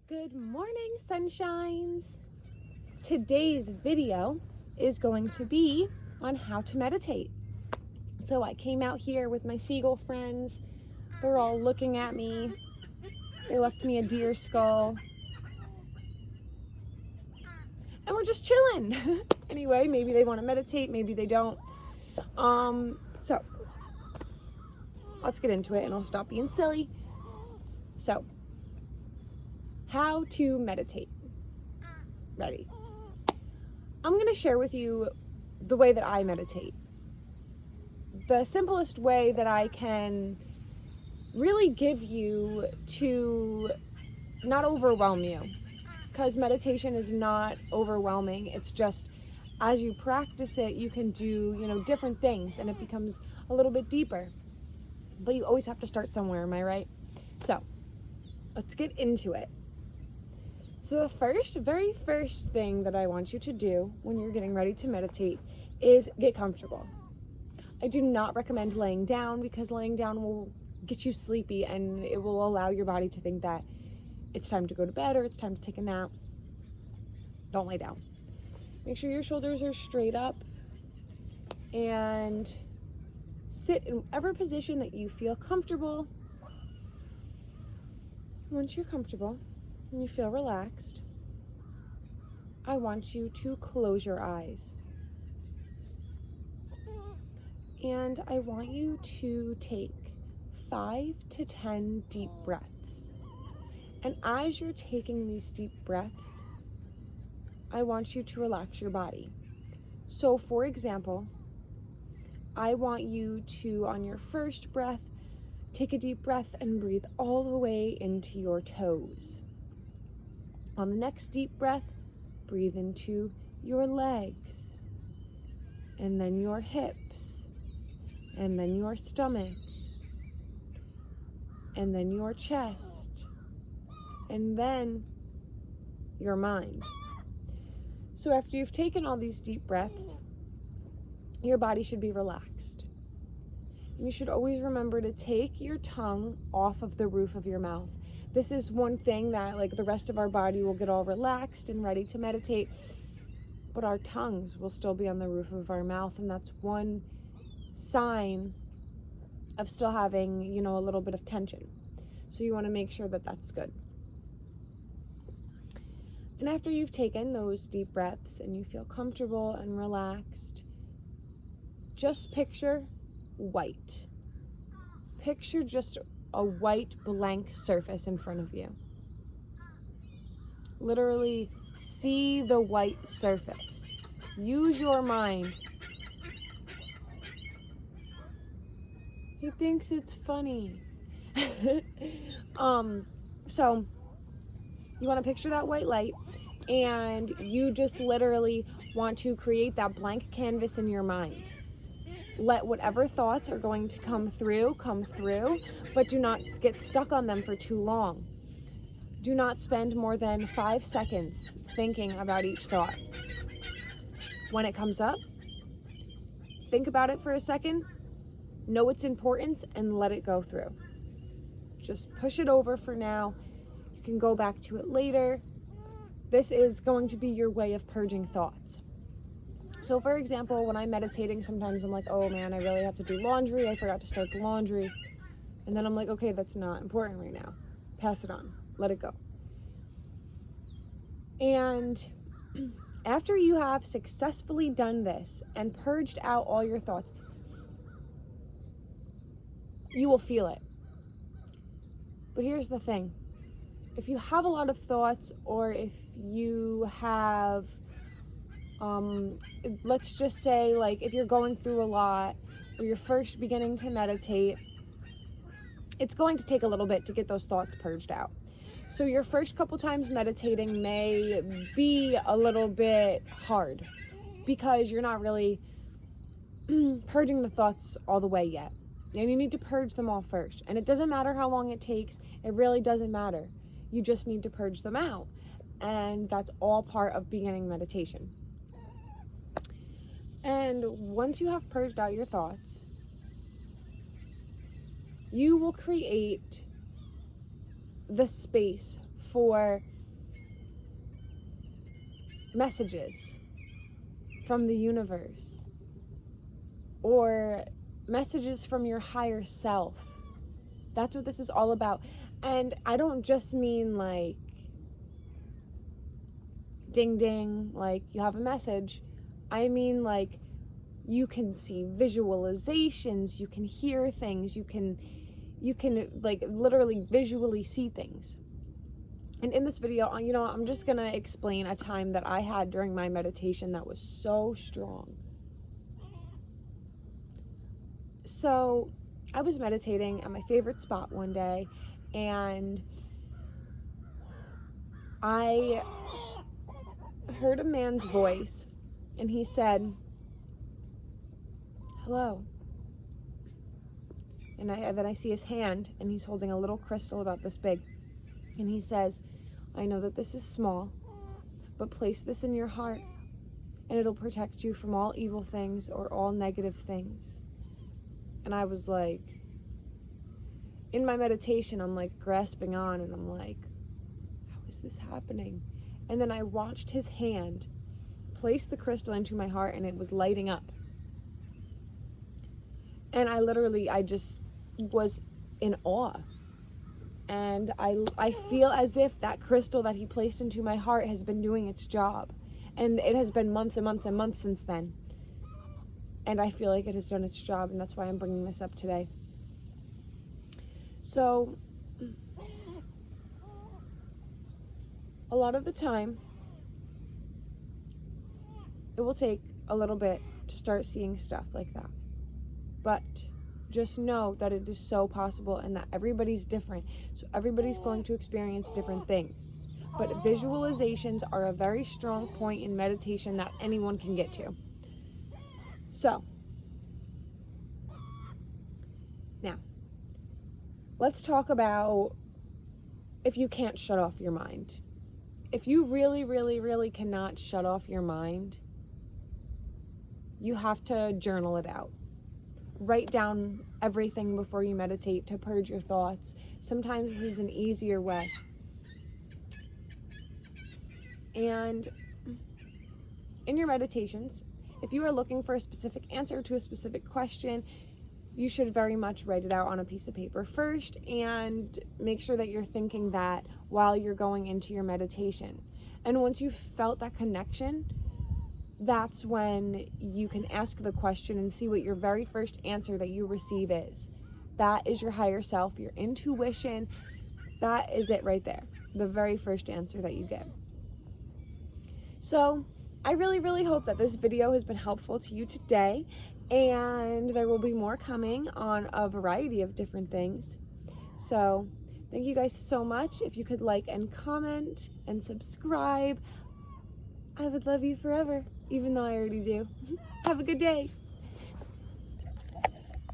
Good morning, sunshines. Today's video is going to be on how to meditate. So I came out here with my seagull friends. They're all looking at me. They left me a deer skull. And we're just chilling. Anyway, maybe they want to meditate, maybe they don't. So let's get into it and I'll stop being silly. So, how to meditate. Ready? I'm going to share with you the way that I meditate. The simplest way that I can really give you to not overwhelm you. Because meditation is not overwhelming. It's just as you practice it, you can do, different things and it becomes a little bit deeper. But you always have to start somewhere, am I right? So, let's get into it. So the very first thing that I want you to do when you're getting ready to meditate is get comfortable. I do not recommend laying down because laying down will get you sleepy and it will allow your body to think that it's time to go to bed or it's time to take a nap. Don't lay down. Make sure your shoulders are straight up and sit in whatever position that you feel comfortable. Once you're comfortable and you feel relaxed, I want you to close your eyes. And I want you to take 5 to 10 deep breaths. And as you're taking these deep breaths, I want you to relax your body. So for example, I want you to, on your first breath, take a deep breath and breathe all the way into your toes. On the next deep breath, breathe into your legs, and then your hips, and then your stomach, and then your chest, and then your mind. So after you've taken all these deep breaths, your body should be relaxed. And you should always remember to take your tongue off of the roof of your mouth. This is one thing that the rest of our body will get all relaxed and ready to meditate, but our tongues will still be on the roof of our mouth, and that's one sign of still having, a little bit of tension. So you want to make sure that that's good. And after you've taken those deep breaths and you feel comfortable and relaxed, just picture white. Picture just a white blank surface in front of you. Literally see the white surface. Use your mind. He thinks it's funny. So you want to picture that white light, and you just literally want to create that blank canvas in your mind. Let whatever thoughts are going to come through, but do not get stuck on them for too long. Do not spend more than 5 seconds thinking about each thought. When it comes up, think about it for a second, know its importance, and let it go through. Just push it over for now. You can go back to it later. This is going to be your way of purging thoughts. So for example, when I'm meditating, sometimes I'm like, oh man, I really have to do laundry. I forgot to start the laundry. And then I'm like, okay, that's not important right now. Pass it on. Let it go. And after you have successfully done this and purged out all your thoughts, you will feel it. But here's the thing. If you have a lot of thoughts, or if you have, let's just say if you're going through a lot or you're first beginning to meditate, it's going to take a little bit to get those thoughts purged out. So your first couple times meditating may be a little bit hard because you're not really purging the thoughts all the way yet. And you need to purge them all first. And it doesn't matter how long it takes. It really doesn't matter. You just need to purge them out. And that's all part of beginning meditation. And once you have purged out your thoughts, you will create the space for messages from the universe or messages from your higher self. That's what this is all about. And I don't just mean like ding ding, like you have a message. I mean like you can see visualizations, you can hear things, you can like literally visually see things. And in this video, you know, I'm just gonna explain a time that I had during my meditation that was so strong. So I was meditating at my favorite spot one day, and I heard a man's voice, and he said, "Hello." And then I see his hand, and he's holding a little crystal about this big. And he says, "I know that this is small, but place this in your heart, and it'll protect you from all evil things or all negative things." And I was like, in my meditation, I'm like grasping on, and I'm like, how is this happening? And then I watched his hand place the crystal into my heart, and it was lighting up. And I just was in awe. And I feel as if that crystal that he placed into my heart has been doing its job. And it has been months and months and months since then. And I feel like it has done its job, and that's why I'm bringing this up today. So, a lot of the time, it will take a little bit to start seeing stuff like that. But just know that it is so possible, and that everybody's different. So everybody's going to experience different things. But visualizations are a very strong point in meditation that anyone can get to. So, now, let's talk about if you can't shut off your mind. If you really, really, really cannot shut off your mind, you have to journal it out. Write down everything before you meditate to purge your thoughts. Sometimes this is an easier way. And in your meditations, if you are looking for a specific answer to a specific question, you should very much write it out on a piece of paper first, and make sure that you're thinking that while you're going into your meditation. And once you've felt that connection, that's when you can ask the question and see what your very first answer that you receive is. That is your higher self, your intuition. That is it right there. The very first answer that you get. So, I really, really hope that this video has been helpful to you today, and there will be more coming on a variety of different things. So, thank you guys so much. If you could like and comment and subscribe, I would love you forever, even though I already do. Have a good day.